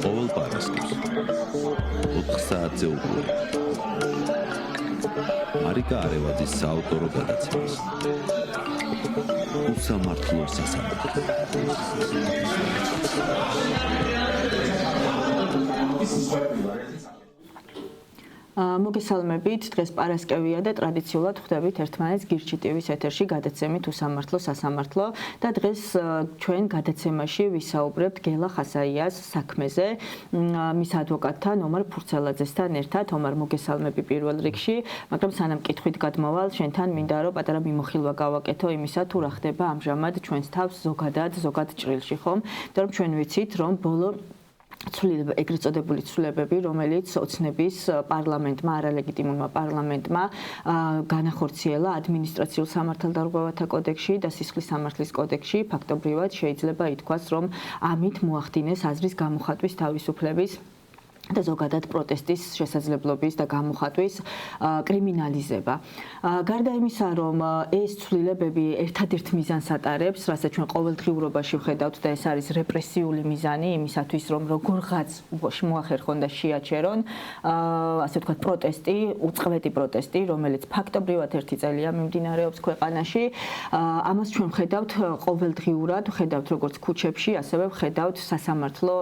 ყოველ პარასკევს 4 საათზე უყურე მარიკა არევაძის საავტორო გადაცემას უსამართლო სასამართლო. მოგესალმებით, დღეს პარასკევია და ტრადიციულად ხვდებით ერთმანეთს გირჩი ტივის ეთერში გადაცემით უსამართლო სასამართლო და დღეს ჩვენ გადაცემაში ვისაუბრებთ გელა ხასაიას საქმეზე, მის ადვოკატთან ომარ ფურცელაძესთან ერთად. ომარ, მოგესალმები პირველ რიგში, მაგრამ სანამ კითხვით გადმოვალ, შენთან მინდა რომ პატარა მიმოხილვა გავაკეთო იმისა, თუ რა ხდება ამჟამად ჩვენს თავს ზოგად ჭრილში, ხომ? იმიტომ რომ ჩვენ ვიცით, რომ ბოლო ეგრეთ წოდებული ცვლილებები, რომელიც ოცნების პარლამენტმა, არალეგიტიმურმა პარლამენტმა განახორციელა ადმინისტრაციულ სამართალდარღვევათა კოდექსში და სისხლის სამართლის კოდექსში, ფაქტობრივად შეიძლება ითქვას, რომ ამით მოახდინეს აზრის გამოხატვის თავისუფლების და ზოგადად პროტესტის შესაძლებლობის და გამოხატვის კრიმინალიზება. გარდა იმისა, რომ ეს ცვლილებები ერთადერთ მიზანს ატარებს, რასაც ჩვენ ყოველდღიურობაში ვხედავთ და ეს არის რეპრესიული მიზანი იმისათვის, რომ როგორღაც მოახერხონ და შეაჩერონ, ასე ვთქვათ, პროტესტი, უწყვეტი პროტესტი, რომელიც ფაქტობრივად ერთი წელია მიმდინარეობს ქვეყანაში. ამას ჩვენ ვხედავთ ყოველდღიურად, ვხედავთ როგორც ქუჩებში, ასევე ვხედავთ სასამართლო,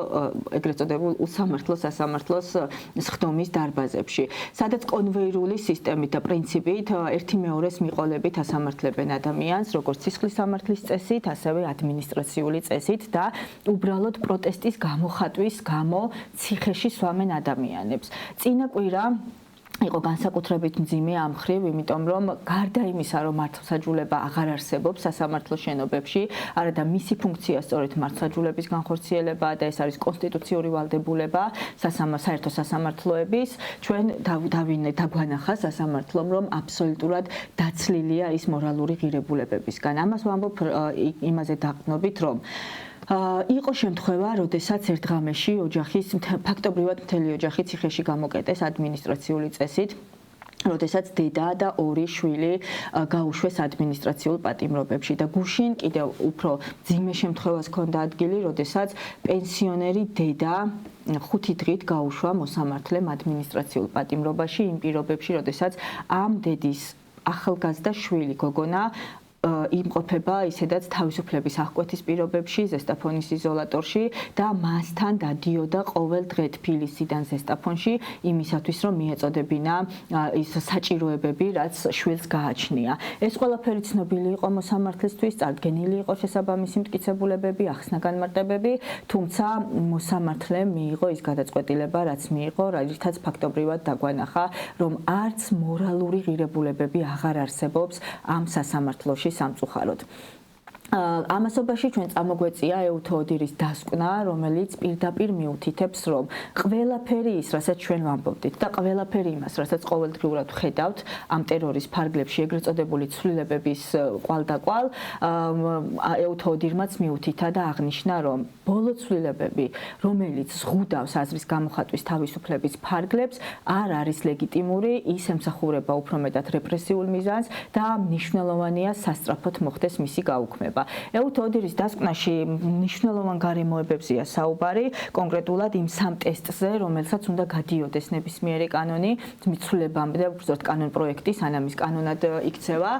ეგრეთ წოდებულ უსამართლო სასამართლოს სხდომის დარბაზებში, სადაც კონვეირული სისტემით და პრინციპით ერთი მეორეს მიყოლებით ასამართლებენ ადამიანს, როგორც სისხლის სამართლის წესით, ასევე ადმინისტრაციული წესით და უბრალოდ პროტესტის გამოხატვის გამო ციხეში სვამენ ადამიანებს. წინა კვირა იყო განსაკუთრებით მძიმე ამ მხრივ, იმიტომ რომ გარდა იმისა, რომ მართლმსაჯულება აღარ არსებობს სასამართლო შენობებში, არადა მისი ფუნქცია სწორედ მართლმსაჯულების განხორციელება და ეს არის კონსტიტუციური ვალდებულება საერთო სასამართლოების. ჩვენ დაგვანახა სასამართლომ, რომ აბსოლუტურად დაცლილია ის მორალური ღირებულებებისგან. ამას ვამბობ იმაზე დაყრდნობით, რომ იყო შემთხვევა, როდესაც ერთ ღამეში ფაქტობრივად მთელი ოჯახი ციხეში გამოკეტეს ადმინისტრაციული წესით, როდესაც დედა და ორი შვილი გაუშვეს ადმინისტრაციულ პატიმრობებში და გუშინ კიდევ უფრო მძიმე შემთხვევას ჰქონდა ადგილი, როდესაც პენსიონერი დედა 5 დღით გაუშვა მოსამართლემ ადმინისტრაციულ პატიმრობაში იმ პირობებში, როდესაც ამ დედის ახალგაზრდა შვილი გოგონა იმყოფება ისედაც თავისუფლების აღკვეთის პირობებში, ზესტაფონის იზოლატორში და მასთან დადიოდა ყოველ დღე თბილისიდან ზესტაფონში იმისათვის, რომ მიეწოდებინა ის საჭიროებები, რაც შვილს გააჩნია. ეს ყველაფერი ცნობილი იყო მოსამართლისთვის, წარდგენილი იყო შესაბამისი მტკიცებულებები, ახსნა განმარტებები, თუმცა მოსამართლემ მიიღო ის გადაწყვეტილება, რაც მიიღო, რითაც ფაქტობრივად დაგვანახა, რომ არც მორალური ღირებულებები აღარ არსებობს ამ სასამართლოში სამწუხაროდ. ამასობაში ჩვენ წამოგვეწია ეუთოოდირის დასკვნა, რომელიც პირდაპირ მიუთითებს, რომ ყველაფერი ის, რასაც ჩვენ ვამბობდით და ყველაფერი იმას, რასაც ყოველდღიურად ვხედავთ ამ ტერორის ფარგლებში ეგრეთ წოდებული ცვლილებების კვალდაკვალ, ეუთოოდირმაც მიუთითა და აღნიშნა, რომ ბოლო ცვლილებები, რომელიც ზღუდავს აზრის გამოხატვის თავისუფლების ფარგლებს, არ არის ლეგიტიმური, ის ემსახურება უფრო მეტად რეპრესიულ მიზანს და მნიშვნელოვანია სასწრაფოდ მოხდეს მისი გაუქმება. ეუთოოდირის დასკვნაში მნიშვნელოვან გარემოებებზეა საუბარი, კონკრეტულად იმ 3 ტესტზე, რომელსაც უნდა გადიოდეს ნებისმიერი კანონი მიცვლებამდე, უბრალოდ კანონ პროექტი სანამ ის კანონად იქცევა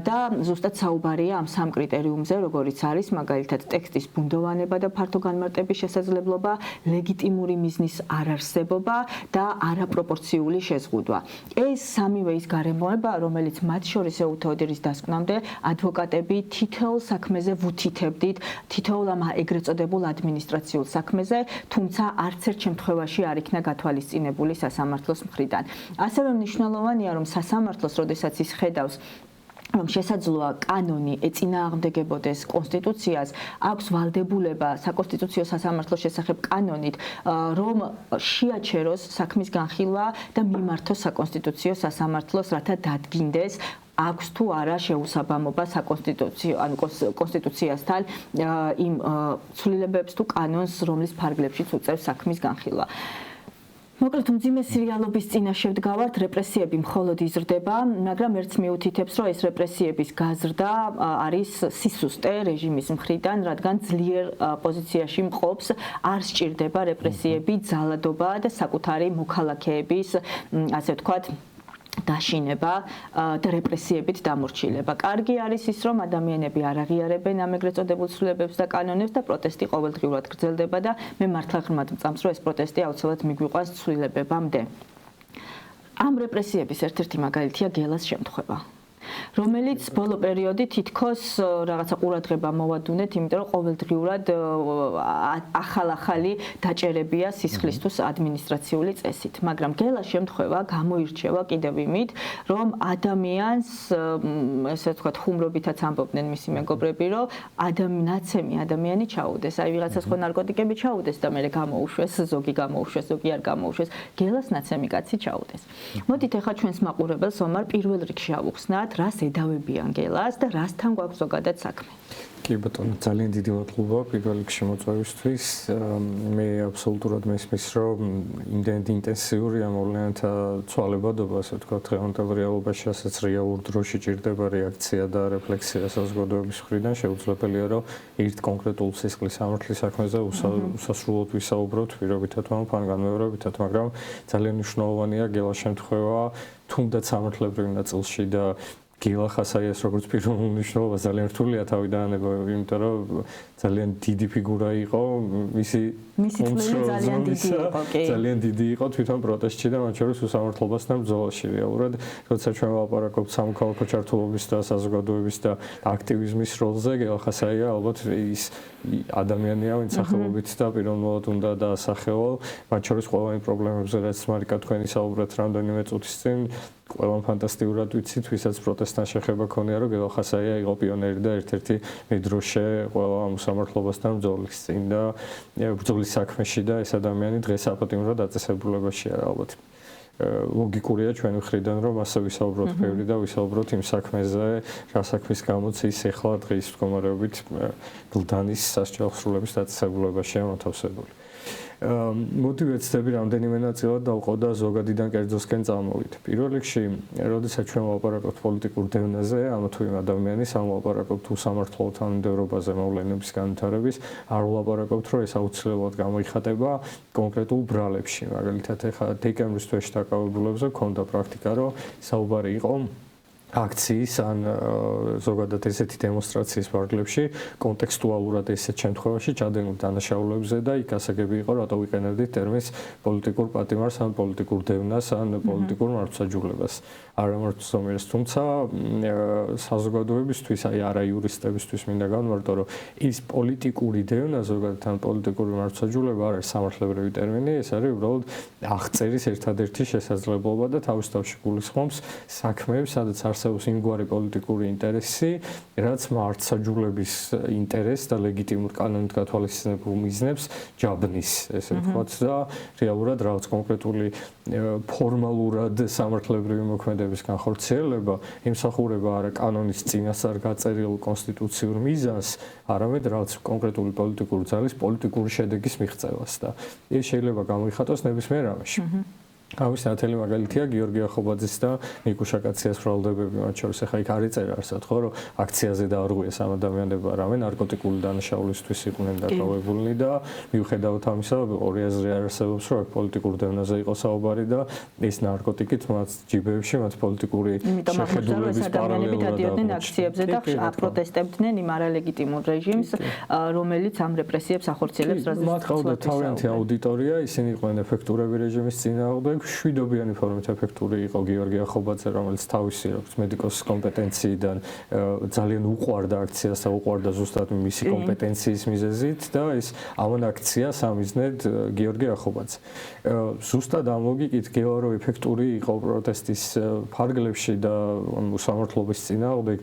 და ზუსტად საუბარია ამ 3 კრიტერიუმზე, როგორიც არის მაგალითად ტექსტის ბუნდოვანება და ფართო განმარტების შესაძლებლობა, ლეგიტიმური მიზნის არარსებობა და არაპროპორციული შეზღუდვა. ეს სამივე ის გარემოება, რომელიც მათ შორის ეუთოოდირის დასკვნამდე ადვოკატები თითოეულ საქმეზე ვუთითებდით, თითოეულ ამ ეგრეთ წოდებულ ადმინისტრაციულ საქმეზე, თუმცა არც ერთ შემთხვევაში არ იქნა გათვალისწინებული სასამართლოს მხრიდან. ასევე მნიშვნელოვანია, რომ სასამართლოს, როდესაც ის ხედავს რომ შესაძლოა კანონი ეწინააღმდეგებოდეს კონსტიტუციას, აქვს ვალდებულება საკონსტიტუციო სასამართლოს შესახებ კანონით, რომ შეაჩეროს საქმის განხილვა და მიმართოს საკონსტიტუციო სასამართლოს, რათა დადგინდეს აქვს თუ არა შეუსაბამობა საკონსტიტუციო, ანუ კონსტიტუციასთან იმ ცვლილებებს თუ კანონს, რომლის ფარგლებშიც უწევს საქმის განხილვა. მოკლედ მძიმე სერიალობის წინაშე ვდგავართ, რეპრესიები მხოლოდ იზრდება, მაგრამ ერთს მიუთითებს, რომ ეს რეპრესიების გაზრდა არის სისუსტე რეჟიმის მხრიდან, რადგან ძლიერ პოზიციაში მყოფს, არ სჭირდება რეპრესიები, ძალადობა და საკუთარი მოქალაქეების, ასე ვთქვათ, დაშინება და რეპრესიებით დამორჩილება. კარგი არის ის, რომ ადამიანები არ აღიარებენ ამ ეგრეთ წოდებულ ცვლილებებს და კანონებს და პროტესტი ყოველდღიურად გრძელდება და მე მართლა ღრმად მწამს, რომ ეს პროტესტი აუცილებლად მიგვიყვანს ცვლილებებამდე. ამ რეპრესიების ერთ-ერთი მაგალითია გელას შემთხვევა, რომელიც ბოლო პერიოდი თითქოს რაღაცა ყურადღება მოვადუნეთ, იმიტომ რომ ყოველდღიურად ახალ-ახალი დაჭერებია სისხლისთვის ადმინისტრაციული წესით. მაგრამ გელას შემთხვევა გამოირჩევა კიდევ იმით, რომ ადამიანს, ესე ვთქვათ, ხუმრობითაც ამბობდნენ მისი მეგობრები, რომ ნაცემი ადამიანი ჩაუდეს. აი ვიღაცას ხო ნარკოტიკები ჩაუდეს და მერე გამოუშვეს, ზოგი გამოუშვეს, ზოგი არ გამოუშვეს. გელას ნაცემი კაცი ჩაუდეს. მოდით ახლა ჩვენს მაყურებელს ომარ პირველ რიგში ავუხსნათ, რას ედავებიან გელას და რასთან გვაქვს ზოგადად საქმე. კი ბატონო, ძალიან დიდი მადლობა პირველ რიგში მოწვევისთვის. მე აბსოლუტურად მესმის, რომ იმდენად ინტენსიურია მოვლენათა ცვალებადობა, ასე ვთქვათ, დღევანდელ რეალობაში, ასეც რეალურ დროში ჭირდება რეაქცია და რეფლექსია საზოგადოების მხრიდან. შეუძლებელია, რომ ერთ კონკრეტულ სისხლის სამართლის საქმეზე უსასრულოდ ვისაუბროთ, პირობითად ან განმეორებითად, მაგრამ ძალიან მნიშვნელოვანია გელას შემთხვევა, თუნდაც სამართლებრივ ნაწილში და გელა ხასაიას როგორც პირველ მნიშვნელობას ძალიან რთულია თავიდანება, იმიტომ რომ ძალიან დიდი ფიგურა იყო, მისი ძალიან დიდი იყო თვითონ პროტესტში და მათ შორის უსამართლობასთან ბრძოლაში რეალურად, როცა ჩვენ ვლაპარაკობთ სამოქალაქო ჩართულობის და საზოგადოების და აქტივიზმის როლზე, გელა ხასაია ალბათ ის ადამიანია, ვინც სახელობით და პიროვნულად უნდა დაასახელო, მათ შორის ყველანი პრობლემებზე, რაც მარიკა თქვენი საუბრად რამდენიმე წუთის წინ ყველამ ფანტასტიკურად ვიცით, ვისაც პროტესტთან შეხება ქონია, რომ გელა ხასაია იყო პიონერი და ერთ-ერთი მედროშე ყველა ამ უსამართლობასთან ბრძოლის წინ და ბრძოლის საქმეში და ეს ადამიანი დღეს აპატიმრად დაწესებულებაშია ალბათ. ლოგიკურია ჩვენი მხრიდან, რომ ასე ვისაუბროთ ბევრი და ვისაუბროთ იმ საქმეზე, რა საქმის გამოც ის ახლა დღის მდგომარეობით გლდანის სასჯელსრულების დაწესებულებაშია მოთავსებული. მოტივაციები რამდენიმე ნაწილად დავყო და ზოგადიდან კერძოსკენ წამოვიდე. პირველ რიგში, როდესაც ჩვენ ვლაპარაკობთ პოლიტიკურ დევნაზე, ამა თუ იმ ადამიანის, ამ ვლაპარაკობთ უსამართლო თანამდებობაზე მოვლენების განვითარების, არ ვლაპარაკობთ, რომ ეს აუცილებლად გამოიხატება კონკრეტულ ბრალებში. მაგალითად, ეხლა დეკემბრის თვეში დაკავებულებზე მქონდა პრაქტიკა, რომ საუბარი იყო აქციის ან ზოგადად ესეთი დემონსტრაციის ფარგლებში კონტექსტუალურად ესეთ შემთხვევაში ჩადენილ დანაშაულებებზე და იქ ასაგები იყო რატო ვიყენებდით ტერმინს პოლიტიკურ პატიმარს ან პოლიტიკურ დევნას ან პოლიტიკურ მართლმსაჯულებას არა მართლმსომიერს თუმცა საზოგადოებისთვის აი არა იურისტებისთვის მინდა განმარტო რომ ის პოლიტიკური დევნა ზოგადად ან პოლიტიკური მართლმსაჯულება არ არის სამართლებრივი ტერმინი ეს არის უბრალოდ აღწერის ერთადერთი შესაძლებლობა და თავის თავში გულისხმობს საქმეებს სადაც არსებობს იმგვარი პოლიტიკური ინტერესი, რაც მართლმსაჯულების ინტერესს და ლეგიტიმურ კანონით გათვალისწინებულ მიზნებს ჯაბნის, ესე ვთქვათ და რეალურად რაღაც კონკრეტული ფორმალურად სამართლებრივი მოქმედების განხორციელება იმსახურება არა კანონის წინასწარ გაწერილ კონსტიტუციურ მიზანს, არამედ რაღაც კონკრეტული პოლიტიკური ძალის პოლიტიკური შედეგის მიღწევას და ეს შეიძლება გამოიხატოს ნებისმიერ რამეში. ამის ნათელი მაგალითია გიორგი ახობაძის და ნიკუშა კაციას ბრალდებები, მათ შორის ახლა იქ არ იწერა არსად ხო, რომ აქციაზე დაარღვიეს ამ ადამიანებმა, რამე ნარკოტიკული დანაშაულისთვის იყვნენ დაკავებულნი და მიუხედავად ამისა, ორი აზრი არსებობს, რომ აქ პოლიტიკურ დევნაზე იყო საუბარი და ეს ნარკოტიკით მათ ჯიბებში, მათ პოლიტიკური შეხედულების პარალელურად დადიოდნენ აქციებზე და აპროტესტებდნენ იმ არალეგიტიმურ რეჟიმს, რომელიც ამ რეპრესიებს ახორციელებს, რაზეც მათ ყავდათ თავიანთი აუდიტორია, ისინი იყვნენ ეფექტურები რეჟიმის წინააღმდეგ შვიდობიანი ფორმით ეფექტური იყო გიორგი ახობაძე, რომელიც თავისი მედიკოსის კომპეტენციიდან ძალიან უყვარდა აქციას და უყვარდა ზუსტად მისი კომპეტენციის მიზეზით და ეს ამან აქციას ამიზნედ გიორგი ახობაძე. ზუსტად ამ ლოგიკით გელა რომ ეფექტური იყო პროტესტის ფარგლებში და უსამართლობის წინააღმდეგ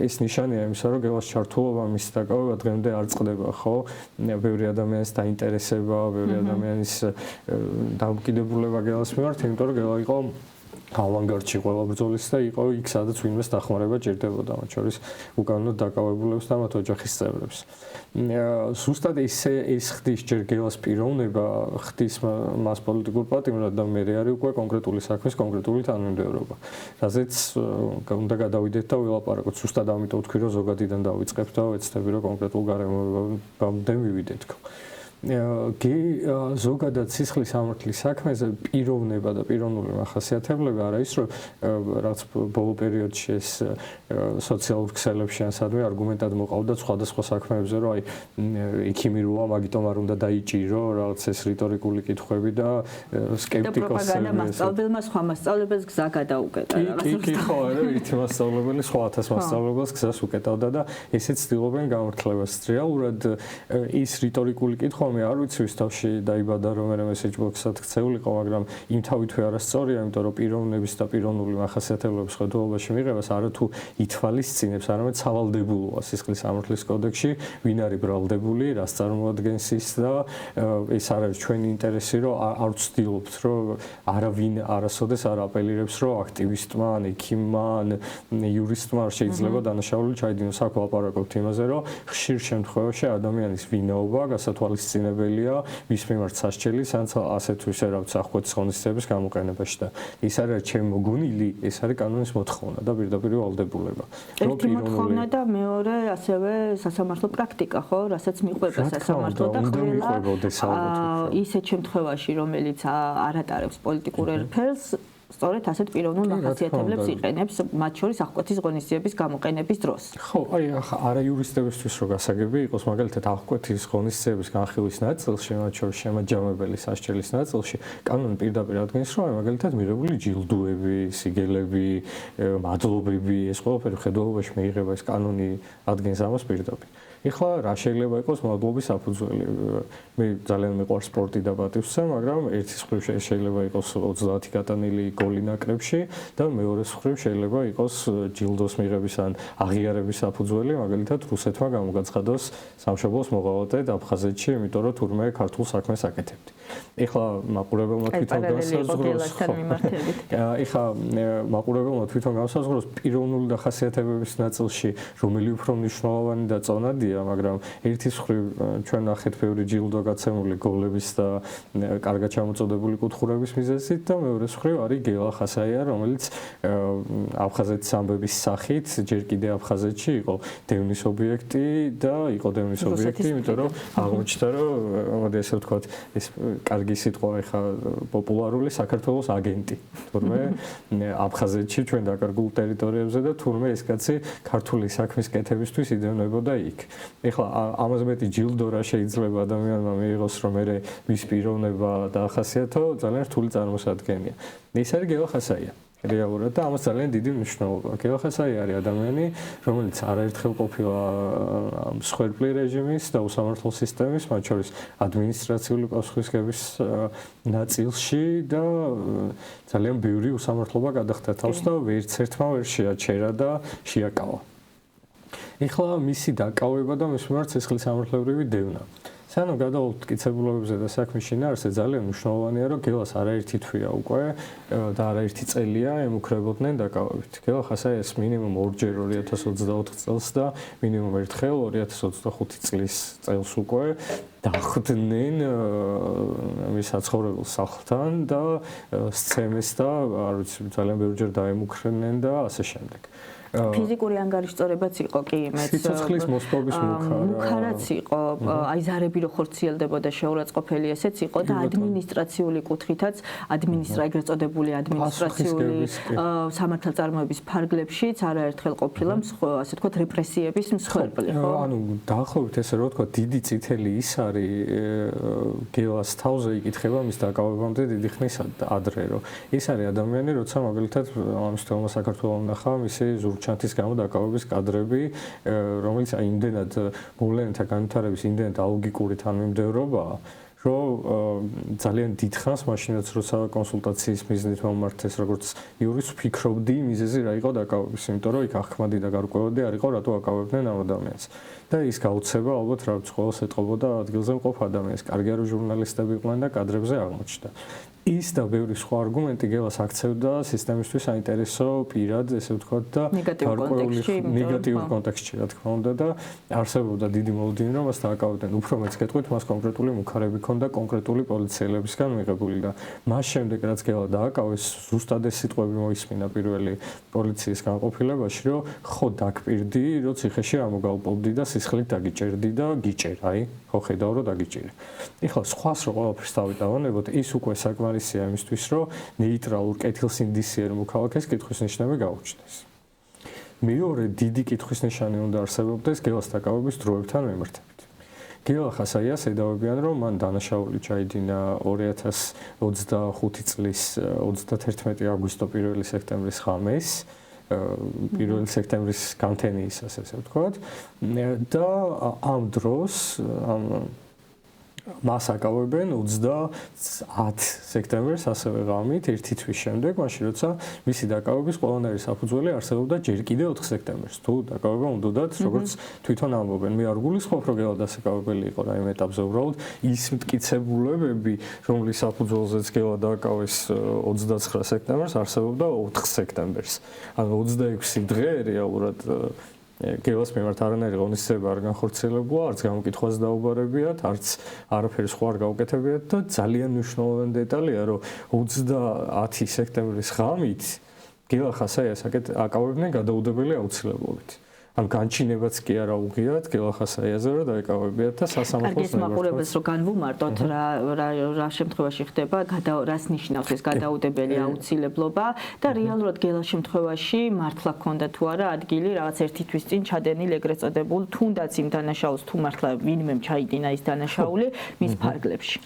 ეს ნიშანია იმისა, რომ გელას ჩართულობა მის დაკავება დღემდე არ წყდება, ხო? ბევრი ადამიანის დაინტერესება, ბევრი ადამიანის დამოკიდებულება გელას მიმართ, იმიტომ რომ გელა იყო ავანგარდში ყველა ბრძოლის და იყო იქ სადაც ვინმეს დახმარება ჭირდებოდა, მათ შორის უკანონოდ დაკავებულებს და მათ ოჯახის წევრებს. ზუსტად ეს ხდის ჯერ გელას პიროვნება, ხდის მას პოლიტიკურ პატიმრად და მე არის უკვე კონკრეტული საქმის კონკრეტული თანმიმდევრობა. რაზეც უნდა გადავიდეთ და ვილაპარაკოთ. ზუსტად ამიტომ ვთქვი, რომ ზოგადიდან დავიწყებთ და ვეცდები, რომ კონკრეტულ გარემოებამდე მივიდეთ. ზოგადად სისხლის სამართლის საქმეზე პიროვნება და პიროვნული მახასიათებლები არა ის რომ რაც ბოლო პერიოდში ეს სოციალურ ქსელებში ან სადმე არგუმენტად მოყავდა სხვადასხვა საქმეებზე რომ აი ექიმი როა მაგიტომ არ უნდა დაიჭირო რაღაც ეს რიტორიკული კითხვები და სკეპტიკოსები და მასწავლებელმა სხვა მასწავლებელს გზა გადაუკეტა რაღაცა კი ხო არა ერთი მასწავლებელი სხვა 1000 მასწავლებელს გზას უკეტავდა და ესეც ცდილობენ გამართლებას რეალურად ის რიტორიკული კითხვა მე არ ვიცი ვის თავში დაიბადა რომ მე მესეჯ ბოქსად ქცეულიყო მაგრამ იმ თავითვე არასწორია იმიტომ რომ პიროვნების და პიროვნული მახასიათებლების ხედულობაში მიღებას არათუ ითვალისწინებს არამედ სავალდებულოა სისხლის სამართლის კოდექსში ვინ არის ბრალდებული რას წარმოადგენს ის და ეს არ არის ჩვენი ინტერესი რომ არ ვცდილობთ რომ არავინ არასოდეს არ აპელირებს რომ აქტივისტმა ან ექიმმა ან იურისტმა არ შეიძლება დანაშაული ჩაიდინოს აქ ვლაპარაკობთ იმაზე რომ ხშირ შემთხვევაში ადამიანის ვინაობა გასათვალისწინებელია მის მიმართ სასჯელი სანც ასეთ ვისე რაღაც აღკვეთის ღონისძიების გამოყენებაში და ის არის ჩემი მოგონილი ეს არის კანონის მოთხოვნა და პირდაპირ ვალდებულება ერთი მოთხოვნა და მეორე ასევე სასამართლო პრაქტიკა ხო რასაც მიყვება სასამართლო და ყველა ისეთ შემთხვევაში რომელიც არ ატარებს პოლიტიკურ ერფელს სწორედ ასეთ პიროვნულ მახასიათებლებს იყენებს მათ შორის აღკვეთის ღონისძიების გამოყენების დროს. ხო, აი არა იურისტებისთვის რო გასაგები იყოს მაგალითად აღკვეთის ღონისძიების განხილვის ნაწილში, მათ შორის შემაჯამებელი სასჯელის ნაწილში, კანონი პირდაპირ ადგენს, რომ მაგალითად მიღებული ჯილდოები, სიგელები, მადლობები, ეს ყველაფერი ხედულობაში მიიღება ეს კანონი ადგენს ამას პირდაპირ. ეხლა რა შეიძლება იყოს მადლობის საფუძველი? მე ძალიან მიყვარს სპორტი და პატივსცემა, მაგრამ ერთის მხრივ შეიძლება იყოს 30 გატანილი გოლი ნაკრებში და მეორეს მხრივ შეიძლება იყოს ჯილდოს მიღების ან აღიარების საფუძველი, მაგალითად რუსეთმა გამოგაცხადოს სამშობლოს მოღალატედ აფხაზეთში, იმიტომ რომ თურმე ქართულ საქმეს აკეთებდი. ეხლა მაყურებელმა თვითონ განსაზღვროს. ეხლა მაყურებელმა თვითონ განსაზღვროს პიროვნული დახასიათებების ნაწილში, რომელი უფრო მნიშვნელოვანი და წონადია, მაგრამ ერთის მხრივ ჩვენ ნახეთ ბევრი ჯილდო გაცემული გოლების და კარგად ჩამოწოდებული კუთხურების მიზეზით და მეორეს მხრივ არის გელა ხასაია, რომელიც აფხაზეთის ამბების სახით ჯერ კიდე აფხაზეთში იყო დევნის ობიექტი და იყო დევნის ობიექტი, იმიტომ რომ აღმოჩნდა რომ მოდი ესე ვთქვათ, ეს კარგი სიტყვა ეხა პოპულარული საქართველოს აგენტი. თურმე აფხაზეთში ჩვენ დაკარგულ ტერიტორიებზე და თურმე ეს კაცი ქართული საქმის კეთებისთვის იდევნებოდა იქ. ეხლა ამაზე მეტი ჯილდო რა შეიძლება ადამიანმა მიიღოს რომ მე მის პიროვნება დაახასიათო ძალიან რთული წარმოსადგენია. ეს არის გელა ხასაია. რეალურად და ამას ძალიან დიდი მნიშვნელობა. გელა ხასაია არის ადამიანი, რომელიც არაერთხელ ყოფილა მსხვერპლი რეჟიმის და უსამართლო სისტემის, მათ შორის ადმინისტრაციული პასუხისმგების ნაწილში და ძალიან ბევრი უსამართლობა გადახდა თავს და ვერც ერთმა ვერ შეაჩერა და შეაკავა. ეხლა მისი დაკავება და მის მიმართ სისხლის სამართლებრივი დევნა. სანამ გადავვალთ მტკიცებულებებზე და საქმის შინაარსზე ძალიან მნიშვნელოვანია რომ გელას არაერთი თვეა უკვე და არაერთი წელია ემუქრებოდნენ დაკავებით. გელა ხასაიას მინიმუმ ორჯერ 2024 წელს და მინიმუმ ერთხელ 2025 წელს უკვე დახვდნენ მის საცხოვრებელ სახლთან და სცემეს და არ ვიცი ძალიან ბევრჯერ დაემუქრნენ და ასე შემდეგ. ფიზიკური ანგარიშწორებაც იყო კი იმეც სიცოცხლის მოსპობის მუქარაც იყო აი ზარები რო ხორციელდებოდა შეურაცხყოფელი ესეც იყო და ადმინისტრაციული კუთხითაც ეგრეთ წოდებული ადმინისტრაციული სამართალწარმოების ფარგლებშიც არაერთხელ ყოფილა ასე ვთქვათ რეპრესიების მსხვერპლი ხო ანუ დაახლოებით ესე რო ვთქვათ დიდი წითელი ის არის გელას თავზე იკითხება მის დაკავებამდე დიდი ხნის ადრე რომ ეს არის ადამიანი როცა მაგალითად ამის თემა საქართველოს ნახა მისი ჩანთის გამო დაკავების კადრები, რომელიც აი იმდენად მოვლენათა განვითარების იმდენად ალოგიკური თანმიმდევრობაა, რომ ძალიან დიდხანს მაშინაც როცა კონსულტაციის მიზნით მომართეს როგორც იურისტს ვფიქრობდი მიზეზი რა იყო დაკავების, იმიტომ რომ იქ ახმადი და გარკვევადი არ იყო რატო აკავებდნენ ამ ადამიანს. და ის გაუცება ალბათ რაც ყოველს ეტყობოდა ადგილზე მყოფ ადამიანს. კარგი არის ჟურნალისტები იყვნენ და კადრებზე აღმოჩნდა. ის და ბევრი სხვა არგუმენტი გელას აქცევდა სისტემისთვის საინტერესო პირად, ესე ვთქვათ და ნეგატიურ კონტექსტში, რა თქმა უნდა და არსებობდა დიდი მოლოდინი, რომ მას დააკავებდნენ. უფრო მეც გეტყვით, მას კონკრეტული მუხარები ჰქონდა კონკრეტული პოლიციელებისგან მიღებული და მას შემდეგ რაც გელა დააკავეს, ზუსტად ეს სიტყვები მოისმინა პირველი პოლიციის განყოფილებაში, რომ ხო დაგპირდი, რომ ციხეში არ მოგალპობდი და სისხლით დაგიჭერდი და გიჭერ, აი, ხო ხედავ რომ დაგიჭირე. ეხლა სხვას რო ყველაფერს დავიტოვებოდ, ის უკვე საკმარისია იმისთვის, რომ ნეიტრალურ კეთილსინდისიერ მოქალაქეს კითხვის ნიშნები გაუჩნდეს. მეორე დიდი კითხვის ნიშანი უნდა არსებობდეს გელას დაკავების დროებთან მიმართებით. გელა ხასაიას ედავებიან, რომ მან დანაშაული ჩაიდინა 2025 წლის 31 აგვისტო 1 სექტემბრის ღამეს. 1 სექტემბრის გამთენიისას ესე ვთქვათ და ამ დროს მას აკავებენ 30 სექტემბერს ასევე ღამით ერთი თვის შემდეგ, მაშინ როცა მისი დაკავების ყველანაირი საფუძველი არსებობდა ჯერ კიდევ 4 სექტემბერს. თუ დაკავება უნდათ, როგორც თვითონ ამბობენ, მე არ გულისხმობ, რომ გელა დასაკავებელი იყო რაიმე ეტაპზე, უბრალოდ ის მტკიცებულებები, რომლის საფუძველზეც გელა დაკავეს 29 სექტემბერს, არსებობდა 4 სექტემბერს. ანუ 26 დღე რეალურად გელას მიმართ არანაირი ღონისძიება არ განხორციელებულა, არც გამოკითხვას დაუბარებიათ, არც არაფერი სხვა არ გაუკეთებიათ და ძალიან მნიშვნელოვანი დეტალია, რომ 30 სექტემბრის ღამით გელა ხასაიას აკავებდნენ გადაუდებელი აუცილებლობით. ან განჩინებაც კი არა უღიათ გელა ხასაიაზე რომ დაეკავებიათ და სასამართლოს მაყურებელს რომ განვუმარტოთ რა შემთხვევაში ხდება, რას ნიშნავს ეს გადაუდებელი აუცილებლობა და რეალურად გელა შემთხვევაში მართლა ქონდა თუ არა ადგილი რაღაც ერთი თვის წინ ჩადენილ ეგრეთ წოდებულ თუნდაც იმ დანაშაულს თუ მართლა ვინმემ ჩაიდინა ის დანაშაული მის ფარგლებში.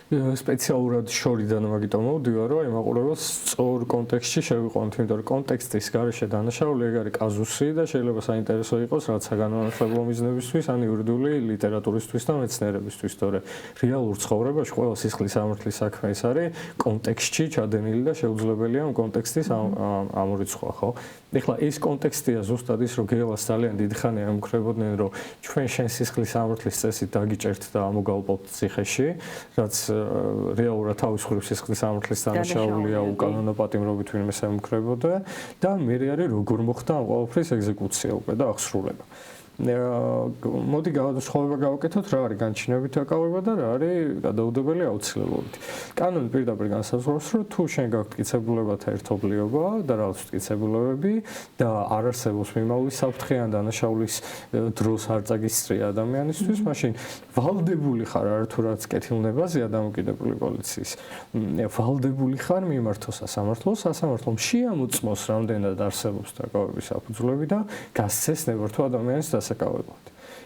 სპეციალურად შორიდან მაგიტომ მოვდივარ, რომ აი მაყურებელს სწორ კონტექსტში შევიყვანოთ, იმიტომ რომ კონტექსტის გარეშე დანაშაული ეგ არის კაზუსი და შეიძლება საინტერესო იყოს რაც საგანმანათლებლო მიზნებისთვის, ან იურიდიული ლიტერატურისთვის და მეცნიერებისთვის, თორე რეალურ ცხოვრებაში ყველა სისხლის სამართლის საქმე ის არის კონტექსტში ჩადენილი და შეუძლებელია ამ კონტექსტის ამორიცხვა, ხო? ეხლა ეს კონტექსტია ზუსტად ის, რომ გელას ძალიან დიდი ხანია ემუქრებოდნენ, რომ ჩვენ შენ სისხლის სამართლის წესით დაგიჭერთ და ამოგალპოთ ციხეში, რაც რეალურად თავის მხრივ სისხლის სამართლის დანაშაულია, უკანონო პატიმრობით ვინმეს ემუქრებოდა და მე არის როგორ მოხდა ამ ყველაფრის ეგზეკუცია უკვე და აღსრულება. მოდი სხვაობა გავაკეთოთ, რა არის განჩინებით აკავება და რა არის გადაუდებელი აუცილებლობით. კანონი პირდაპირ განსაზღვრავს, რომ თუ შენ გაქვს მტკიცებულებათა ერთობლიობა და რაღაც მტკიცებულებები და არ არსებობს მიმავლის საფრთხე ან დანაშაულის დროს არ წაგისწრია ადამიანისთვის, მაშინ ვალდებული ხარ არ თუ რაც კეთილნებაზეა დამოკიდებული პოლიციის. ვალდებული ხარ მიმართო სასამართლოს, სასამართლომ შეამოწმოს რამდენად არსებობს დაკავების საფუძვლები და გასცეს ნებართვა ადამიანის დასაკავებლად.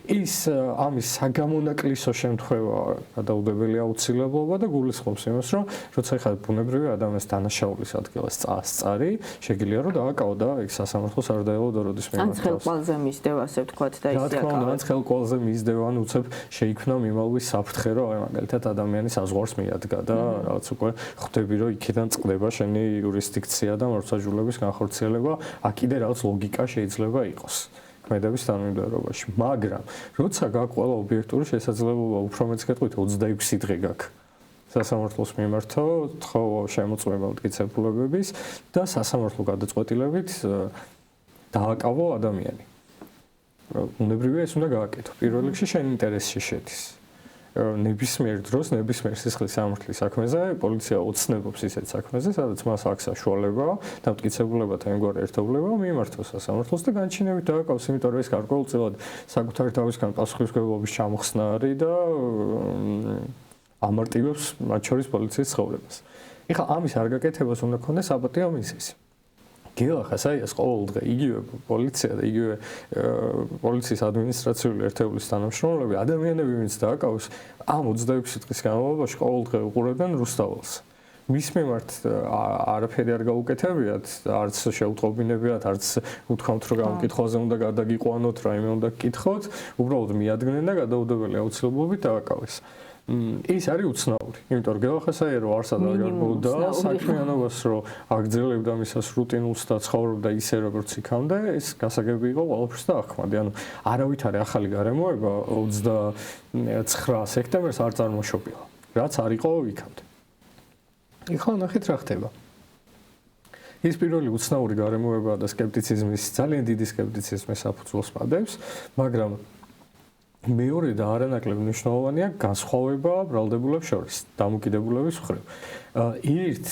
ის ამის საგამონაკლისო შემთხვევაა გადაუდებელი აუცილებლობა და გულისხმობს იმას, რომ როცა ხარ ბუნებრივი ადამიანის დანაშაულის ადგილას წასწარი, შეგიძლია რომ დააკავო და იქ სასამართლოს არ დაელოდო როდის მიმართავს. ან ხელყვალზე მისდევა, ასე ვთქვათ და ის აკავო. ან ხელყვალზე მისდევა, ან უცებ შეიქმნა მიმავლის საფრთხე, რომ აი მაგალითად ადამიანის აზღვარს მიადგა და რაღაც უკვე ხვდები, რომ იქიდან წყდება შენი იურისდიქცია და მართლმსაჯულების განხორციელება, აქ კიდე რაღაც ლოგიკა შეიძლება იყოს. მედების თანმიმდევრობაში, მაგრამ როცა გაქვს ყველა ობიექტური შესაძლებლობა, უფრო მეც გეტყვით 26 დღე გაქვს სასამართლოს მიმართო, ხო შემოწმება მტკიცებულებების და სასამართლო გადაწყვეტილებით დააკავო ადამიანი. უნებრივია ეს უნდა გააკეთო. პირველ რიგში შენ ინტერესში შედის. ნებისმიერ დროს, ნებისმიერ სისხლის სამართლის საქმეზე პოლიცია ოცნებობს ისეთ საქმეზე, სადაც მას აქვს საშუალება და მტკიცებულებათა იმგვარი ერთობლება მიმართოს სასამართლოს და განჩინებით დააკავს, იმიტომ რომ ეს გარკვეულწილად საკუთარი თავისგან პასუხისმგებლობის ჩამოხსნა არის და ამარტივებს მათ შორის პოლიციის ცხოვრებას. ეხლა ამის არ გაკეთებას უნდა ქონდეს საპატიო მიზეზი. გელა ხასაიას ყოველდღე იგივე პოლიცია და იგივე პოლიციის ადმინისტრაციული ერთეულის თანამშრომლები ადამიანები ვინც დააკავეს ამ 26 დღის განმავლობაში ყოველდღე უყურებდნენ რუსთაველს. მის მიმართ არაფერი არ გაუკეთებიათ, არც შეუტყობინებიათ, არც უთქვამთ რომ გამოკითხვაზე უნდა გადაგიყვანოთ, რაიმე უნდა გკითხოთ, უბრალოდ მიადგნენ და გადაუდებელი აუცილებლობით დააკავეს. ის არის უცნაური, იმიტომ რომ გელა ხასაია რო არსად არ გარბოდა საქმიანობას რო აგრძელებდა მისას რუტინულს და ცხოვრობდა ისე როგორც იქამდე, ეს გასაგები იყო ყველაფერს და ახმადი. ანუ არავითარი ახალი გარემოება 29 სექტემბერს არ წარმოშობილა, რაც არ იყო იქამდე. ეხლა ნახეთ რა ხდება. ის პირველი უცნაური გარემოებაა და სკეპტიციზმის ძალიან დიდი სკეპტიციზმის საფუძველს პადებს, მაგრამ მეორე და არანაკლებ მნიშვნელოვანია განსხვავება ბრალდებულებს შორის, დამოკიდებულების მხრივ. ერთ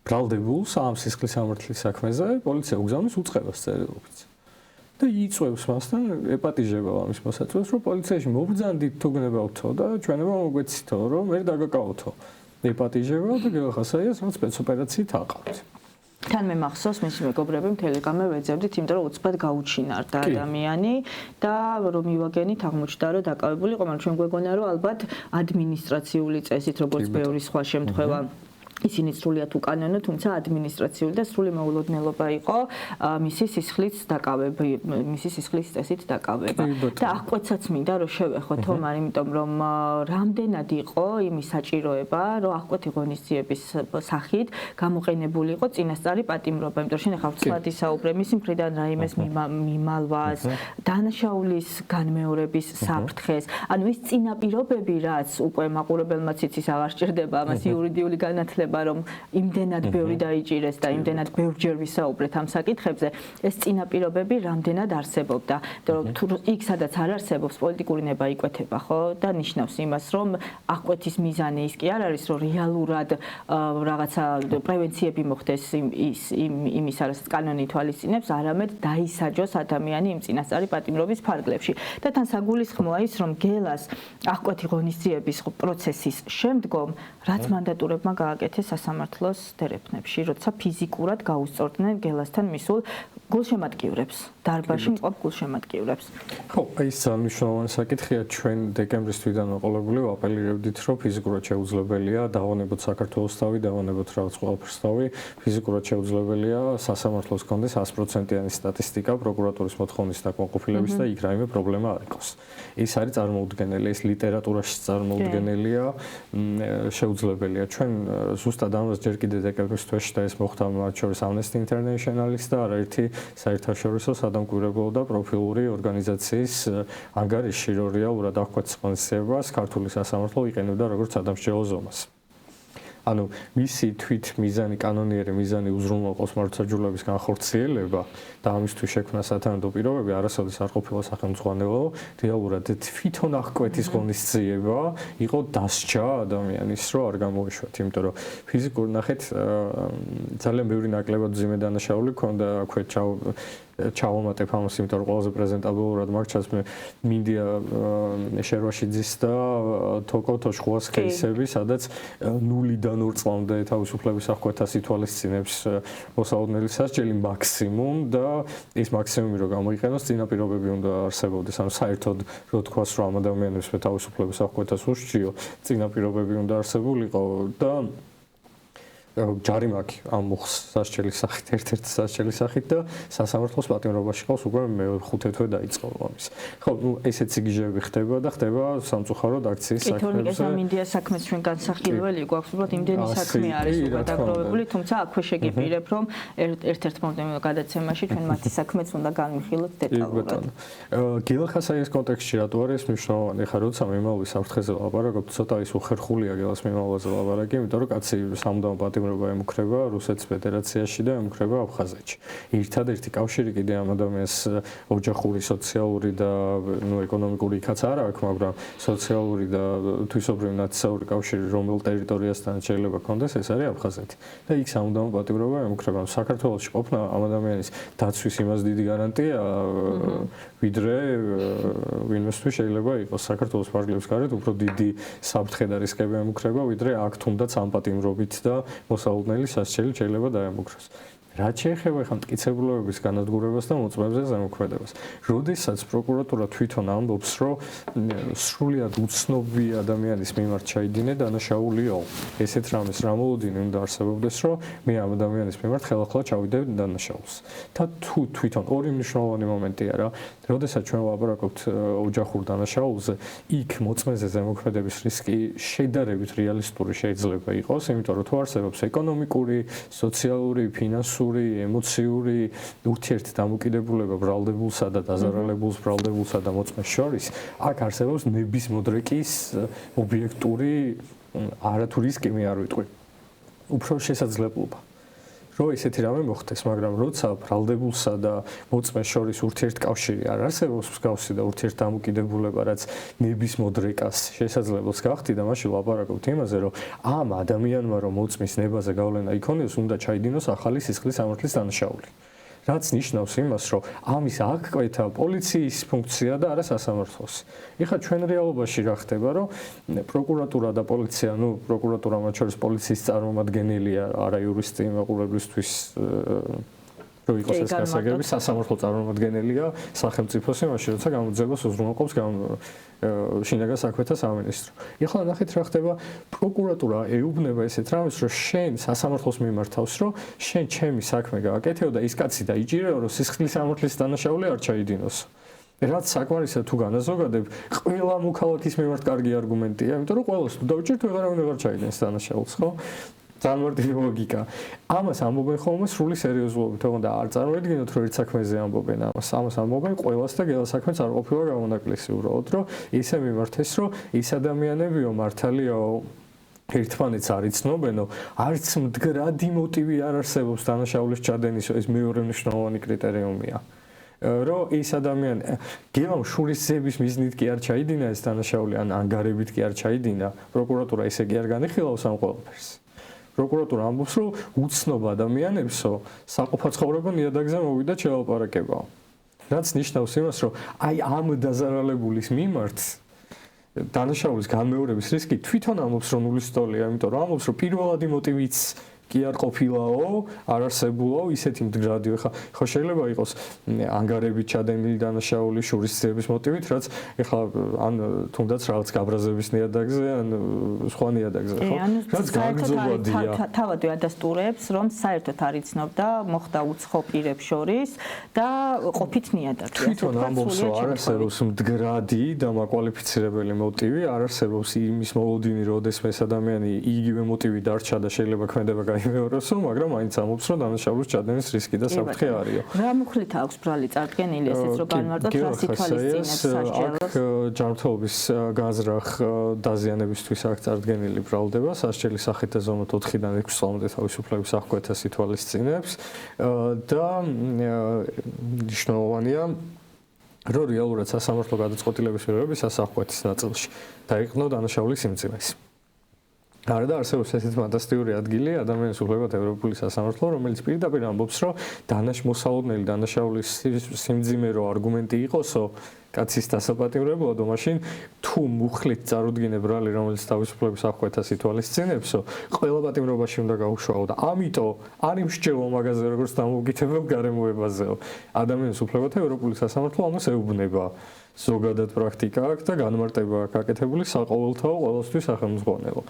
ბრალდებულს ამ სისხლის სამართლის საქმეზე პოლიცია უგზავნის უწყებას წერილობით. და იწვევს მასთან ეპატიჟება ამის მოსაწვევს, რომ პოლიციაში მობრძანდით თუ გნებავთო და ჩვენება მოგვეცითო, რომ ვერ დაგაკავთო. ეპატიჟება და გელახასაიას რაც სპეცოპერაციით აყავთ. თან მე მახსოვს მისი მეგობრები მთელი გამე ვეძებდით, იმიტომ რომ უცბად გაუჩინარდა ადამიანი და რომ მივაგენით აღმოჩნდა რომ დაკავებული იყო, მაგრამ ჩვენ გვეგონა რომ ალბათ ადმინისტრაციული წესით როგორც ბევრი სხვა შემთხვევა ისინი სრულიად უკანონო, თუმცა ადმინისტრაციული და სრული მოულოდნელობა იყო მისი სისხლის დაკავება, მისი სისხლის წესით დაკავება. და აღკვეცაც მინდა რომ შევეხოთ, იმიტომ რომ რამდენად იყო იმის საჭიროება, რომ აღკვეთი ღონისძიების სახით გამოყენებული იყო წინასწარი პატიმრობა, იმიტომ რომ შენ ახლა ვცვლად ისაუბრე მისი მხრიდან რაიმეს მიმალვას, დანაშაულის განმეორების საფრთხეს, ანუ ის წინაპირობები, რაც უკვე მაყურებელმაც იცის აღარ სჭირდება ამას იურიდიული განათლება რომ იმდენად ბევრი დაიჭირეს და იმდენად ბევრჯერ ვისაუბრეთ ამ საკითხებზე, ეს წინაპირობები რამდენად არსებობდა. რომ თუ იქ სადაც არ არსებობს პოლიტიკური ნება იკვეთება, ხო? და ნიშნავს იმას, რომ აღკვეთის მიზანი ის კი არ არის, რომ რეალურად რაღაცა პრევენციები მოხდეს იმის რასაც კანონი თვალისწინებს, არამედ დაისაჯოს ადამიანი იმ წინასწარი პატიმრობის ფარგლებში. და თან საგულისხმოა ის, რომ გელას აღკვეთი ღონისძიების პროცესის შემდგომ რაც მანდატურებმა გააკეთეს სასამართლოს დერეფნებში, როცა ფიზიკურად გაუსწორდნენ გელასთან მისულ გულშემატკივრებს, დარბაზში მყოფ გულშემატკივრებს. ხო, ეს მნიშვნელოვანი საკითხია, ჩვენ დეკემბრის თვიდან მოყოლებული ვაპელირებდით, რომ ფიზიკურად შეუძლებელია დავანებოთ საქართველოს თავი, დავანებოთ რაღაც ყველაფერს თავი, ფიზიკურად შეუძლებელია სასამართლოს კონდეს 100%-იანი სტატისტიკა პროკურატურის მოთხოვნის დაკმაყოფილების და იქ რაიმე პრობლემა არ იყოს. ეს არის წარმოუდგენელი, ეს ლიტერატურაში წარმოუდგენელია, შეუძლებელია. ჩვენ ზუსტად ამას ჯერ კიდე დეკემბრის თვეში და ეს მოხდა მათ შორის Amnesty International-ის და არაერთი საერთაშორისო სადამკვირვებლო და პროფილური ორგანიზაციის ანგარიში, რომ რეალურად აღკვეთის ღონისძიებას ქართული სასამართლო იყენებდა როგორც სადამსჯელო ზომას. ანუ მისი თვით მიზანი, კანონიერი მიზანი უზრუნველყოს მართლმსაჯულების განხორციელება და ამისთვის შექმნა სათანადო პირობები არასოდეს არ ყოფილა სახელმძღვანელო, რეალურად თვითონ აღკვეთის ღონისძიება იყო დასჯა ადამიანის, რომ არ გამოეშვათ, იმიტომ რომ ფიზიკურ ნახეთ ძალიან ბევრი ნაკლებად მძიმე დანაშაული ქონდა აქვე ჩავამატებ ამას, იმიტომ რომ ყველაზე პრეზენტაბლურად მარჩას მინდია შერვაშიძის და თოკო თოშხუას кейსები, სადაც 0-დან 2 წლამდე თავისუფლების აღკვეთას ითვალისწინებს მოსაოდნელი სასჯელი მაქსიმუმ და ეს მაქსიმუმი რომ გამოიყენოს წინაპირობები უნდა არსებობდეს, ანუ საერთოდ რო თქვას რომ ამ ადამიანებს თავისუფლების აღკვეთას უსჯიო, წინაპირობები უნდა არსებულიყო და ჯარი მაქვს ამ მოხს სასჯელის სახით, ერთ-ერთი სასჯელის სახით და სასამართლოს პატიმრობაში ყავს უკვე მე-5 თვე დაიწყო ამის. ხო, ნუ ესეც სიგიჟეები ხდება და ხდება სამწუხაროდ აქციის საქმეებზე. ეს ამინდია საქმეს ჩვენ განსახილველი გვაქვს, უბრალოდ იმდენი საქმე არის უკვე დაგროვებული, თუმცა აქვე შეგიპირებ, რომ ერთ-ერთ მომდევნო გადაცემაში ჩვენ მათი საქმეც უნდა განვიხილოთ დეტალურად. გელახასაიას კონტექსტში რატო არის მნიშვნელოვანი, ხა როცა მიმალვის საფრთხეზე ვლაპარაკობთ, ცოტა ის უხერხულია გელას მიმალვაზე ვლაპარაკი, იმიტომ რომ კაცი სამუდამო პატიმრობა ემუქრება რუსეთის ფედერაციაში და ემუქრება აფხაზეთში. ერთადერთი კავშირი კიდე ამ ადამიანს ოჯახური, სოციალური და ეკონომიკური იქაც არ აქვს, მაგრამ სოციალური და თვისობრივი ნაცისებური კავშირი რომელ ტერიტორიასთან შეიძლება კონდეს, ეს არის აფხაზეთი. და იქ სამუდამო პატიმრობა ემუქრება. საქართველოში ყოფნა ამ ადამიანის დაცვის იმას დიდი გარანტია, ვიდრე ვინმესთვის შეიძლება იყოს საქართველოს ფარგლებს გარეთ უფრო დიდი საფრთხე და რისკები ემუქრება, ვიდრე აქ თუნდაც ამ პატიმრობით და მოსაოდნელი სასჯელი შეიძლება დაემუქროს. რაც შეეხება ახლა მტკიცებულებების განადგურებას და მოწმებზე ზემოქმედებას. როდესაც პროკურატურა თვითონ ამბობს, რომ სრულიად უცნობი ადამიანის მიმართ ჩაიდინე დანაშაულიო, ესეთ რამეს რა მოლოდინი უნდა არსებობდეს, რომ მე ამ ადამიანის მიმართ ხელახლა ჩავიდე დანაშაულს. და თუ თვითონ ორი მნიშვნელოვანი მომენტია რა, როდესაც ჩვენ ვლაპარაკობთ ოჯახურ დანაშაულზე, იქ მოწმეზე ზემოქმედების რისკი შედარებით რეალისტური შეიძლება იყოს, იმიტომ რომ თუ არსებობს ეკონომიკური, სოციალური, ფინანსური ემოციური ურთიერთდამოკიდებულება ბრალდებულსა და დაზარალებულს ბრალდებულსა და მოწმეს შორის, აქ არსებობს ნების მოდრეკის ობიექტური არათუ რისკი არ ვიტყვი. უფრო შესაძლებლობა. რო ესეთი რამე მოხდეს, მაგრამ როცა ბრალდებულსა და მოწმეს შორის ურთიერთკავშირი არ არსებობს მსგავსი და ურთიერთდამოკიდებულება, რაც ნებისმიერ დრეკას შესაძლებელს გახდიდა, მაშინ ლაპარაკობთ იმაზე, რომ ამ ადამიანმა რომ მოწმის ნებაზე გავლენა იქონიოს, უნდა ჩაიდინოს ახალი სისხლის სამართლის დანაშაული. რაც ნიშნავს იმას, რომ ამის აღკვეთა პოლიციის ფუნქცია და არა სასამართლოს. ეხლა ჩვენ რეალობაში რა ხდება, რომ პროკურატურა და პოლიცია, პროკურატურა მათ შორის პოლიციის წარმომადგენელია, არა იურისტი იმაყურებლისთვის რო იყოს ეს გასაგები, სასამართლო წარმომადგენელია სახელმწიფოს იმაში, როცა გამოძებას უზრუნველყოფს შინაგან საქმეთა სამინისტრო. ეხლა ნახეთ რა ხდება, პროკურატურა ეუბნება ესეთ რამეს, რომ შენ სასამართლოს მიმართავს, რომ შენ ჩემი საქმე გააკეთეო და ის კაცი დაიჭირეო, რომ სისხლის სამართლის დანაშაული არ ჩაიდინოს. რაც საკმარისად თუ განაზოგადებ, ყველა მოქალაქის მიმართ კარგი არგუმენტია, იმიტომ რომ ყველას თუ დავჭირთ, ვეღარავინ აღარ ჩაიდენს დანაშაულს, ხო? წარმართი ლოგიკა. ამას ამბობენ ხოლმე სრული სერიოზულობით, თუმცა არ წარმოედგინოთ, რომ ერთ საქმეზე ამბობენ ამას. ამას ამბობენ ყველას და ყველა საქმეც არ ყოფილა გამონაკლისი, უბრალოდ რომ ისე მიმართეს, რომ ის ადამიანებიო მართალიაო ერთმანეთს არ იცნობენო, არც მდგრადი მოტივი არ არსებობს დანაშაულის ჩადენის, ეს მეორე მნიშვნელოვანი კრიტერიუმია. რომ ის ადამიანი გელამ შურისძიების მიზნით კი არ ჩაიდინა ეს დანაშაული, ან ანგარებით კი არ ჩაიდინა, პროკურატურა ისე კი არ განიხილავს ამ ყველაფერს. პროკურატურა ამბობს, რომ უცნობ ადამიანებსო საყოფა ცხოვრება ნიადაგზე მოვიდა ჩელაპარაკებაო. რაც ნიშნავს იმას, რომ აი ამ დაზარალებულის მიმართ დანაშაულის განმეორების რისკი თვითონ ამბობს, რომ ნულის სტოლია, იმიტომ რომ ამბობს, რომ პირველადი მოტივიც კი არ ყოფილაო, არ არსებულაო ისეთი მდგრადიო. ხო შეიძლება იყოს ანგარებით ჩადენილი დანაშაული შურისძიების მოტივით, რაც ეხლა ან თუნდაც რაღაც გაბრაზების ნიადაგზე, ან სხვა ნიადაგზე, ხო? რაც გაგრძობადია. თავადვე ადასტურებს, რომ საერთოდ არ იცნობდა, მოხდა უცხო პირებს შორის და ყოფით ნიადაგზე. თვითონ ამბობს, რომ არ არსებობს მდგრადი და მაკვალიფიცირებელი მოტივი, არ არსებობს იმის მოლოდინი, როდესმე ეს ადამიანი იგივე მოტივი დარჩა და შეიძლება ქმედება იმეოროსო, მაგრამ მაინც ამბობს, რომ დანაშაულის ჩადენის რისკი და საფრთხე არისო. რა მუხლით აქვს ბრალი წარდგენილი ესეც რომ განმარტოთ რა სითვალისწინებს სასჯელს? აქ ჯანმრთელობის განზრახ დაზიანებისთვის აქ წარდგენილი ბრალდება, სასჯელის სახით ზონოთ 4-დან 6 წლამდე თავისუფლების აღკვეთას ითვალისწინებს და მნიშვნელოვანია რომ რეალურად სასამართლო გადაწყვეტილების მიღების სასახკვეთის ნაწილში დაიყვნო დანაშაულის სიმძიმეს. არა და არსებობს ესეთი ფანტასტიკური ადგილი ადამიანის უფლებათა ევროპული სასამართლო, რომელიც პირდაპირ ამბობს, რომ მოსალოდნელი დანაშაულის სიმძიმე რო არგუმენტი იყოსო, კაცის დასაპატიმრებლად, მაშინ თუ მუხლით წარუდგინე ბრალი, რომელიც თავისუფლების აღკვეთას ითვალისწინებსო, ყველა პატიმრობაში უნდა გაუშვაო და ამიტომ არ იმსჯელო მაგაზე როგორც დამოუკიდებელ გარემოებაზეო. ადამიანის უფლებათა ევროპული სასამართლო ამას ეუბნება. ზოგადად პრაქტიკა აქვს და განმარტება აქვს აკეთებული საყოველთაო ყველასთვის სახელმძღვანელო.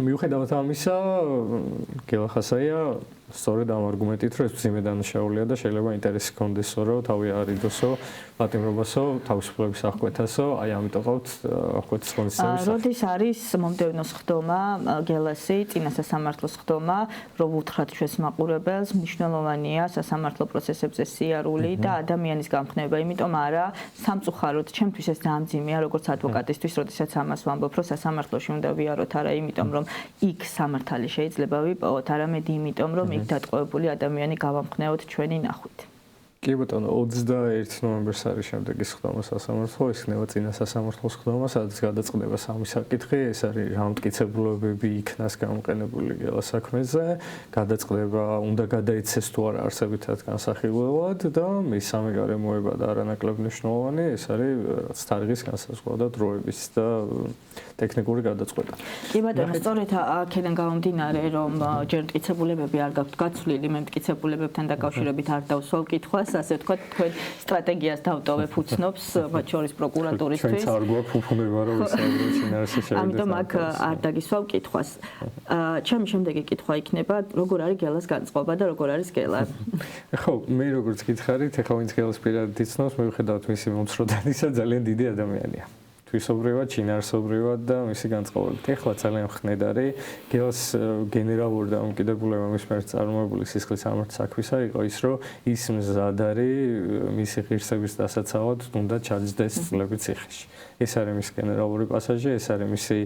მიუხედავად ამისა, გელახასაია სწორედ ამ არგუმენტით, რომ ეს მძიმე დანაშაულია და შეიძლება ინტერესი ჰქონდესო, რომ თავი არიდოსო, პატიმრობასო, თავისუფლების აღკვეთასო, აი ამიტომ ყავთ აღკვეთის კონსტიტუციის. როდის არის მომდევნო სხდომა, გელასი, წინა სასამართლოს სხდომა, რომ უთხრათ ჩვენს მაყურებელს, მნიშვნელოვანია სასამართლო პროცესებზე სიარული და ადამიანის გამხნევა, იმიტომ არა სამწუხაროდ ჩემთვის ეს დამძიმეა, როგორც ადვოკატისთვის, როდესაც ამას ვამბობ, რომ სასამართლოში უნდა ვიაროთ, არა იმიტომ, რომ იქ სამართალი შეიძლება ვიპოვოთ, არამედ იმიტომ, რომ იქ დატყვევებული ადამიანი გავამხნევოთ ჩვენი ნახვით. კი ბატონო, 21 ნოემბერს არის შემდეგი სხდომა სასამართლო, იქნება წინა სასამართლოს სხდომა, სადაც გადაწყდება სამი საკითხი, ეს არის რა მტკიცებულებები იქნას გამოყენებული გელა საქმეზე, გადაწყდება უნდა გადაიცეს თუ არა არსებითად განსახილველად და მესამე გარემოება და არანაკლებ მნიშვნელოვანი, ეს არის თარიღის განსაზღვრა და დროების და ტექნიკური გადაწყვეტა. კი ბატონო, სწორედ აქედან გამომდინარე, რომ ჯერ მტკიცებულებები არ გაქვთ გაცვლილი, მე მტკიცებულებებთან დაკავშირებით არ დავსვავ კითხვას, ასე ვთქვათ, თქვენ სტრატეგიას დავტოვებ უცნობს, მათ შორის პროკურატურისთვის. ჩვენც არ გვაქვს უფლება, რომ ვისაუბროთ შინაარსზე შევიდეთ. ამიტომ აქ არ დაგისვავ კითხვას. ჩემი შემდეგი კითხვა იქნება, როგორ არის გელას განწყობა და როგორ არის გელა? ხო, მე როგორც გითხარით, ეხლა ვინც გელას პირადად იცნობს, მიუხედავად მისი მომცროდანისა, ძალიან დიდი ადამიანია. თვისობრივად, შინაარსობრივად და მისი განწყობებით. ეხლა ძალიან ხნედ არის გელს გენერალური დამოკიდებულება მის მიერ წარმოებული სისხლის სამართლის საქმისა იყო ის, რომ ის მზად არის მისი ღირსების დასაცავად უნდა ჩაჯდეს წლები ციხეში. ეს არის მის გენერალური პასაჟი, ეს არის მისი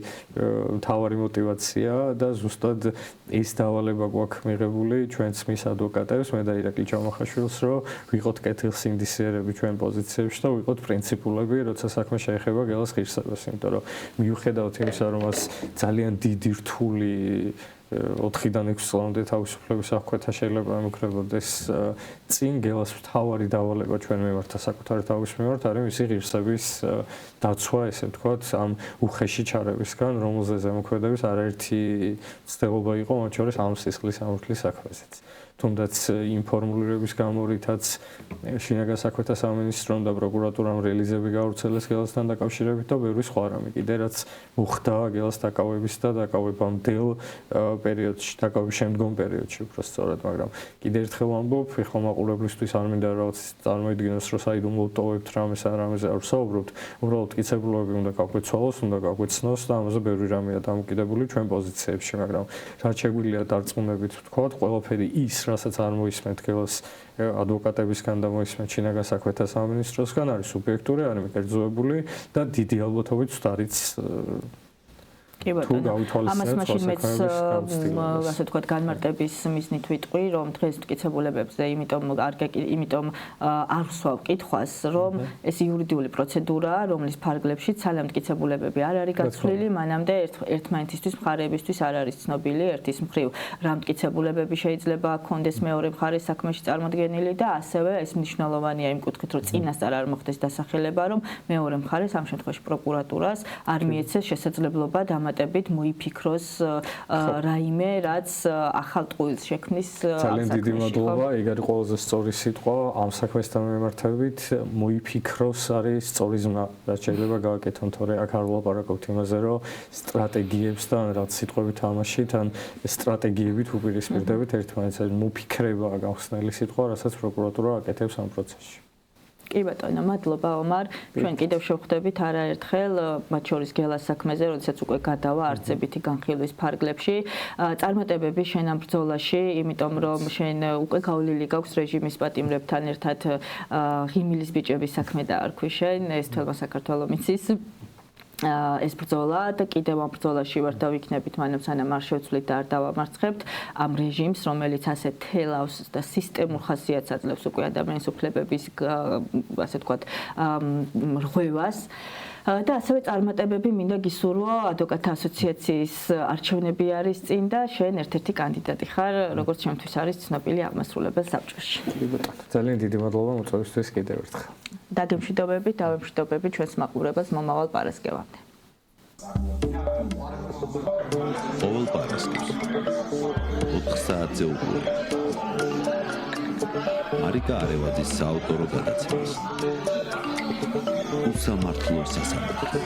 მთავარი мотиваცია და ზუსტად ის დავალება გვაქვს მიღებული ჩვენც მის ადვოკატებს, მე და ირაკლი ჯავახაშვილს, რომ ვიყოთ კეთილსინდისიერები ჩვენ პოზიციებში და ვიყოთ პრინციპულები, როცა საქმე შეეხება გელას ღირსებას, იმიტომ რომ მიუხედავად იმისა, რომ მას ძალიან დიდი რთული 4-დან 6 წლამდე თავისუფლების აღკვეთა შეიძლება ემუქრებოდეს წინ გელას მთავარი დავალება ჩვენ მიმართ და საკუთარი თავის მიმართ არის მისი ღირსების დაცვა, ესე ვთქვათ, ამ უხეში ჩარევისგან, რომელზეც ემუქრებოდეს არაერთი ცდილობა იყო, მათ შორის ამ სისხლის სამართლის საქმეზეც. თუნდაც იმ ფორმულირების გამო, რითაც შინაგან საქმეთა სამინისტრომ და პროკურატურამ რელიზები გაავრცელეს გელასთან დაკავშირებით და ბევრი სხვა რამე კიდე რაც მოხდა გელას დაკავების და დაკავებამდელ პერიოდში, დაკავების შემდგომ პერიოდში უბრალოდ, მაგრამ კიდე ერთხელ ვამბობ, ეხლა მაყურებლისთვის არ მინდა რაღაც წარმოიდგინოს, რომ საიდუმლოდ ტოვებთ რამეს ან რამეზე არ ვსაუბრობთ, უბრალოდ მტკიცებულობები უნდა გაგვეცვალოს, უნდა გაგვეცნოს და ამაზე ბევრი რამეა დამოკიდებული ჩვენ პოზიციებში, მაგრამ რაც შეგვიძლია დარწმუნებით ვთქვათ, ყველაფერი ის რასაც არ მოისმენთ გელას ადვოკატებისგან და მოისმენთ შინაგან საქმეთა სამინისტროსგან არის სუბიექტური, არის მიკერძოებული და დიდი ალბათობით ვთარიც კი ბატონო, ამას მაშინ მეც ასე ვთქვათ განმარტების მიზნით ვიტყვი, რომ დღეს მტკიცებულებებზე იმიტომ არ ვსვავ კითხვას, რომ ეს იურიდიული პროცედურაა, რომლის ფარგლებში ძალიან მტკიცებულებები არ არის გაცვლილი, მანამდე ერთმანეთისთვის მხარეებისთვის არ არის ცნობილი ერთის მხრივ რა მტკიცებულებები შეიძლება ჰქონდეს მეორე მხარის საქმეში წარმოდგენილი და ასევე ეს მნიშვნელოვანია იმ კუთხით, რომ წინასწარ არ მოხდეს დასახელება, რომ მეორე მხარეს ამ შემთხვევაში პროკურატურას არ მიეცეს შესაძლებლობა დამატებით მოიფიქროს რაიმე, რაც ახალ ტყუილს შექმნის ძალიან დიდი მადლობა, ეგ არის ყველაზე სწორი სიტყვა ამ საქმესთან მიმართებით, მოიფიქროს არის სწორი ზმნა, რაც შეიძლება გააკეთონ, თორე აქ არ ვლაპარაკობთ იმაზე, რომ სტრატეგიებს და რაც სიტყვებით თამაშით, ან სტრატეგიებით უპირისპირდებით ერთმანეთს, მოფიქრება გავხსნელი სიტყვა, რასაც პროკურატურა აკეთებს ამ პროცესში. კი ბატონო, მადლობა ომარ. ჩვენ კიდევ შევხვდებით არაერთხელ, მათ შორის გელას საქმეზე, როდესაც უკვე გადავა არცებითი განხილვის ფარგლებში. წარმატებები შენ ამ ბრძოლაში, იმიტომ რომ შენ უკვე გავლილი გაქვს რეჟიმის პატიმრებთან ერთად ღიმილის ბიჭების საქმე დაარქვი შენ, ეს თელმა საქართველოს მიცის. ეს ბრძოლა და კიდევ ამ ბრძოლაში ვარ და ვიქნებით მანამ სანამ არ შევცვლით და არ დავამარცხებთ ამ რეჟიმს, რომელიც ასე თელავს და სისტემურ ხასიათს აძლევს უკვე ადამიანის უფლებების, ასე ვთქვათ, რღვევას. და ასევე წარმატებები მინდა გისურვო ადვოკატთა ასოციაციის არჩევნები არის წინ და შენ ერთ-ერთი კანდიდატი ხარ, როგორც ჩემთვის არის ცნობილი აღმასრულებელ საბჭოში. ძალიან დიდი მადლობა მოწვევისთვის კიდევ ერთხელ. დაგემშვიდობებით, დავემშვიდობებით ჩვენს მაყურებელს მომავალ პარასკევამდე. ყოველ პარასკევს 4 საათზე უკვე მარიკა არევაძის საავტორო გადაცემას უსამართლო სასამართლო.